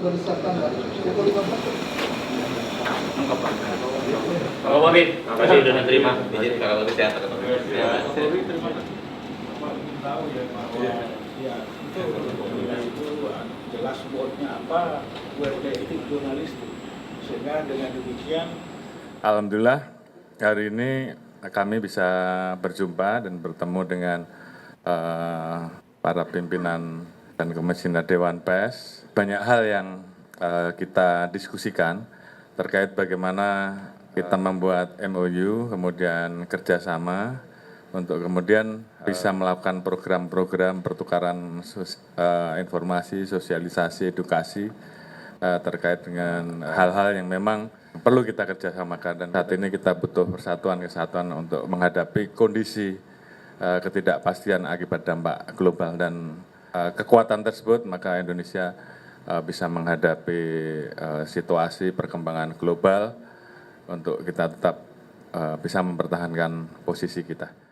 sudah disiapkan Pak. Pukul 15. Pak Kapolri, terima kasih sudah menerima izin Pak Kapolri sehat. Tahu ya bahwa ya itu jelas botnya apa, web etik jurnalistik, sehingga dengan demikian alhamdulillah hari ini kami bisa berjumpa dan bertemu dengan para pimpinan dan komisioner Dewan Pers. Banyak hal yang kita diskusikan terkait bagaimana kita membuat MOU, kemudian kerjasama untuk kemudian bisa melakukan program-program pertukaran informasi, sosialisasi, edukasi terkait dengan hal-hal yang memang perlu kita kerjasamakan. Dan saat ini kita butuh persatuan, kesatuan untuk menghadapi kondisi ketidakpastian akibat dampak global, dan kekuatan tersebut maka Indonesia bisa menghadapi situasi perkembangan global untuk kita tetap bisa mempertahankan posisi kita.